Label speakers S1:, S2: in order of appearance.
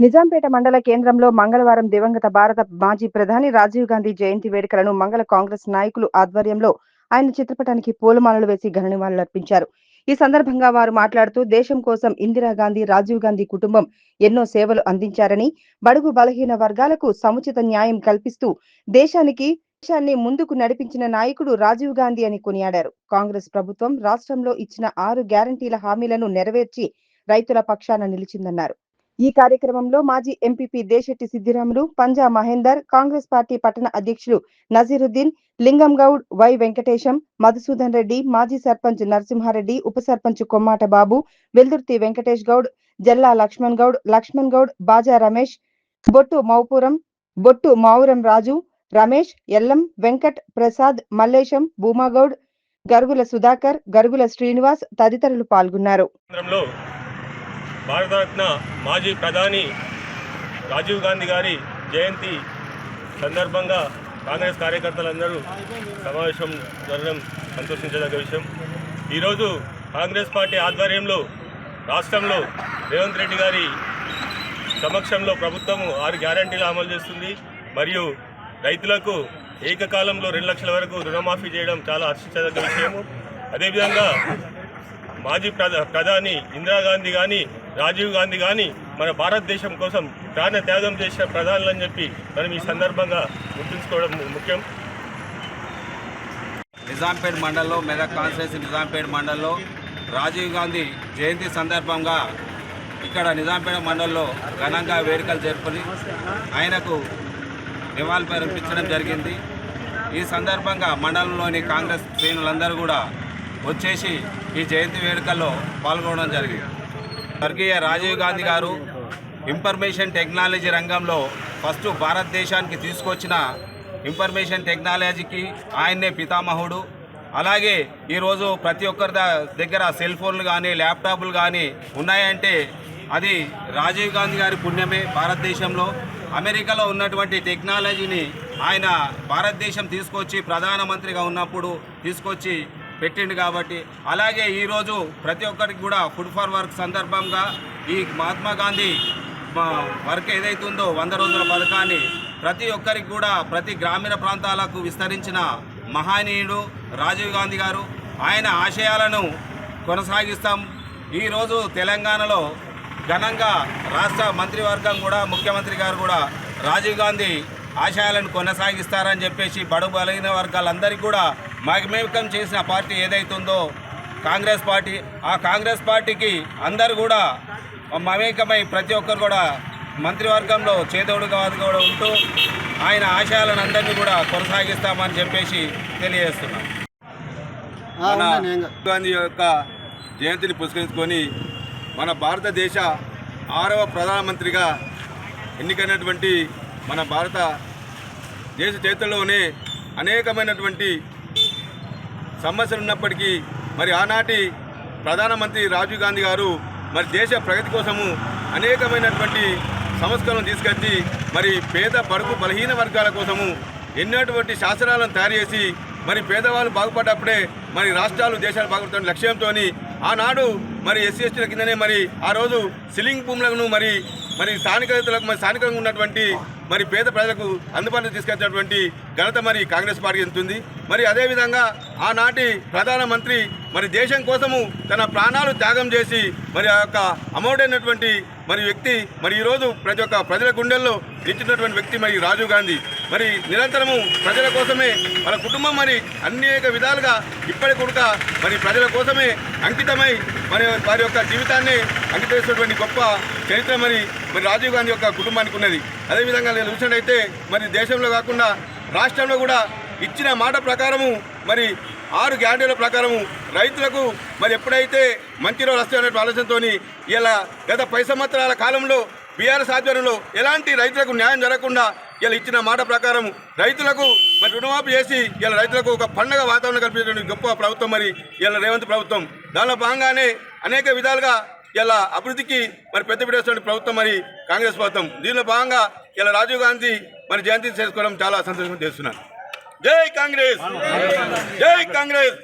S1: నిజాంపేట మండల కేంద్రంలో మంగళవారం దివంగత భారత మాజీ ప్రధాని రాజీవ్ గాంధీ జయంతి వేడుకలను మంగళ కాంగ్రెస్ నాయకులు ఆధ్వర్యంలో ఆయన చిత్రపటానికి పూలమాలలు వేసి ఘన నివాళులర్పించారు. ఈ సందర్భంగా వారు మాట్లాడుతూ దేశం కోసం ఇందిరాగాంధీ, రాజీవ్ గాంధీ కుటుంబం ఎన్నో సేవలు అందించారని, బడుగు బలహీన వర్గాలకు సముచిత న్యాయం కల్పిస్తూ దేశాన్ని ముందుకు నడిపించిన నాయకుడు రాజీవ్ గాంధీ అని కొనియాడారు. కాంగ్రెస్ ప్రభుత్వం రాష్ట్రంలో ఇచ్చిన 6 గ్యారంటీల హామీలను నెరవేర్చి రైతుల పక్షాన నిలిచిందన్నారు. ఈ కార్యక్రమంలో మాజీ ఎంపీపీ దేశెట్టి సిద్దిరాములు, పంజా మహేందర్, కాంగ్రెస్ పార్టీ పట్టణ అధ్యక్షులు నజీరుద్దీన్, లింగంగౌడ్, వై వెంకటేశం, మధుసూదన్ రెడ్డి, మాజీ సర్పంచ్ నరసింహారెడ్డి, ఉప సర్పంచ్ కొమ్మాట బాబు, వెల్దుర్తి వెంకటేష్ గౌడ్, జల్లా లక్ష్మణ్ గౌడ్, బాజా రమేష్, బొట్టు మావురం రాజు, రమేష్, ఎల్లం, వెంకట్, ప్రసాద్, మల్లేశం, భూమాగౌడ్, గరుగుల సుధాకర్, గరుగుల శ్రీనివాస్ తదితరులు పాల్గొన్నారు.
S2: భారతరత్న మాజీ ప్రధాని రాజీవ్ గాంధీ గారి జయంతి సందర్భంగా కాంగ్రెస్ కార్యకర్తలందరూ సమావేశం జరగడం సంతోషించదగ్గ విషయం. ఈరోజు కాంగ్రెస్ పార్టీ ఆధ్వర్యంలో రాష్ట్రంలో రేవంత్ రెడ్డి గారి సమక్షంలో ప్రభుత్వం 6 గ్యారంటీలు అమలు చేస్తుంది. మరియు రైతులకు ఏకకాలంలో 2 లక్షల వరకు రుణమాఫీ చేయడం చాలా హర్షించదగ్గ విషయము. అదేవిధంగా మాజీ ప్రధాని ఇందిరాగాంధీ కానీ, రాజీవ్ గాంధీ కానీ మన భారతదేశం కోసం ప్రాణ త్యాగం చేసిన ప్రధానులు అని చెప్పి మనం ఈ సందర్భంగా గుర్తుంచుకోవడం ముఖ్యం.
S3: నిజాంపేట మండలంలో, మెదక్ కాన్స్టిట్యున్సీ నిజాంపేట మండలంలో రాజీవ్ గాంధీ జయంతి సందర్భంగా ఇక్కడ నిజాంపేట మండలంలో ఘనంగా వేడుకలు జరుపుకొని ఆయనకు నివాళులర్పించడం జరిగింది. ఈ సందర్భంగా మండలంలోని కాంగ్రెస్ శ్రేణులందరూ కూడా వచ్చేసి ఈ జయంతి వేడుకల్లో పాల్గొనడం జరిగింది. స్వర్గీయ రాజీవ్ గాంధీ గారు ఇన్ఫర్మేషన్ టెక్నాలజీ రంగంలో ఫస్ట్ భారతదేశానికి తీసుకొచ్చిన ఇన్ఫర్మేషన్ టెక్నాలజీకి ఆయన్నే పితామహుడు. అలాగే ఈరోజు ప్రతి ఒక్కరి దగ్గర సెల్ ఫోన్లు కానీ, ల్యాప్టాప్లు కానీ ఉన్నాయంటే అది రాజీవ్ గాంధీ గారి పుణ్యమే. భారతదేశంలో అమెరికాలో ఉన్నటువంటి టెక్నాలజీని ఆయన భారతదేశం తీసుకొచ్చి ప్రధానమంత్రిగా ఉన్నప్పుడు తీసుకొచ్చి పెట్టిండు కాబట్టి, అలాగే ఈరోజు ప్రతి ఒక్కరికి కూడా ఫుడ్ ఫర్ వర్క్ సందర్భంగా ఈ మహాత్మా గాంధీ వర్క్ ఏదైతుందో 100 రోజుల పథకాన్ని ప్రతి ఒక్కరికి కూడా ప్రతి గ్రామీణ ప్రాంతాలకు విస్తరించిన మహనీయుడు రాజీవ్ గాంధీ గారు. ఆయన ఆశయాలను కొనసాగిస్తాం. ఈరోజు తెలంగాణలో ఘనంగా రాష్ట్ర మంత్రివర్గం కూడా, ముఖ్యమంత్రి గారు కూడా రాజీవ్ గాంధీ ఆశయాలను కొనసాగిస్తారని చెప్పేసి బడుగు బలహీన వర్గాలందరికీ కూడా మమేకం చేసిన పార్టీ ఏదైతుందో కాంగ్రెస్ పార్టీ, ఆ కాంగ్రెస్ పార్టీకి అందరూ కూడా మమేకమై ప్రతి ఒక్కరు కూడా మంత్రివర్గంలో చేదోడుగా కూడా ఉంటూ ఆయన ఆశయాలను అందరినీ కూడా కొనసాగిస్తామని చెప్పేసి తెలియజేస్తున్నాం.
S4: మన గాంధీ యొక్క జయంతిని పురస్కరించుకొని మన భారతదేశ 6వ ప్రధానమంత్రిగా ఎన్నికైనటువంటి మన భారతదేశ చరిత్రలోనే అనేకమైనటువంటి సమస్యలు ఉన్నప్పటికీ మరి ఆనాటి ప్రధానమంత్రి రాజీవ్ గాంధీ గారు మరి దేశ ప్రగతి కోసము అనేకమైనటువంటి సంస్కరణలు తీసుకొచ్చి మరి పేద బడుగు బలహీన వర్గాల కోసము ఎన్నోటువంటి శాసనాలను తయారు చేసి మరి పేదవాళ్ళు బాగుపడ్డప్పుడే మరి రాష్ట్రాలు, దేశాలు బాగుపడుతున్న లక్ష్యంతో ఆనాడు మరి ఎస్సీ ఎస్టీల కిందనే మరి ఆ రోజు సిలింగ్ భూములను మరి స్థానిక రైతులకు మరి స్థానికంగా ఉన్నటువంటి మరి పేద ప్రజలకు అందుబాటులో తీసుకొచ్చినటువంటి ఘనత మరి కాంగ్రెస్ పార్టీ ఉంటుంది. మరి అదేవిధంగా ఆనాటి ప్రధానమంత్రి మరి దేశం కోసము తన ప్రాణాలు త్యాగం చేసి మరి ఆ యొక్క అమౌడైనటువంటి మరి వ్యక్తి మరి ఈరోజు ప్రతి ఒక్క ప్రజల గుండెల్లో నిలిచినటువంటి వ్యక్తి మరి రాజీవ్ గాంధీ. మరి నిరంతరము ప్రజల కోసమే వాళ్ళ కుటుంబం మరి అనేక విధాలుగా ఇప్పటికి కూడా మరి ప్రజల కోసమే అంకితమై మరి వారి యొక్క జీవితాన్ని అంకితం చేసినటువంటి గొప్ప చరిత్ర మరి రాజీవ్ గాంధీ యొక్క కుటుంబానికి ఉన్నది. అదేవిధంగా నేను చూసినట్టయితే మరి దేశంలో కాకుండా రాష్ట్రంలో కూడా ఇచ్చిన మాట ప్రకారము మరి 6 గ్యారంటీల ప్రకారము రైతులకు మరి ఎప్పుడైతే మంచి రోజులు వస్తాయనే ఆలోచనతో ఇలా గత 10 సంవత్సరాల కాలంలో బీఆర్ఎస్ ఆధ్వర్యంలో ఎలాంటి రైతులకు న్యాయం జరగకుండా ఇలా ఇచ్చిన మాట ప్రకారం రైతులకు మరి రుణమాఫీ చేసి ఇలా రైతులకు ఒక పండగ వాతావరణం కల్పించేటువంటి గొప్ప ప్రభుత్వం మరి ఇలా రేవంత్ ప్రభుత్వం. దానిలో భాగంగానే అనేక విధాలుగా ఇలా అభివృద్ధికి మరి పెద్దపీట వేస్తున్న ప్రభుత్వం మరి కాంగ్రెస్ ప్రభుత్వం. దీనిలో భాగంగా ఇలా రాజీవ్ గాంధీ మరి జయంతి చేసుకోవడం చాలా సంతోషంగా చేస్తున్నాను. జై కాంగ్రెస్, జై కాంగ్రెస్.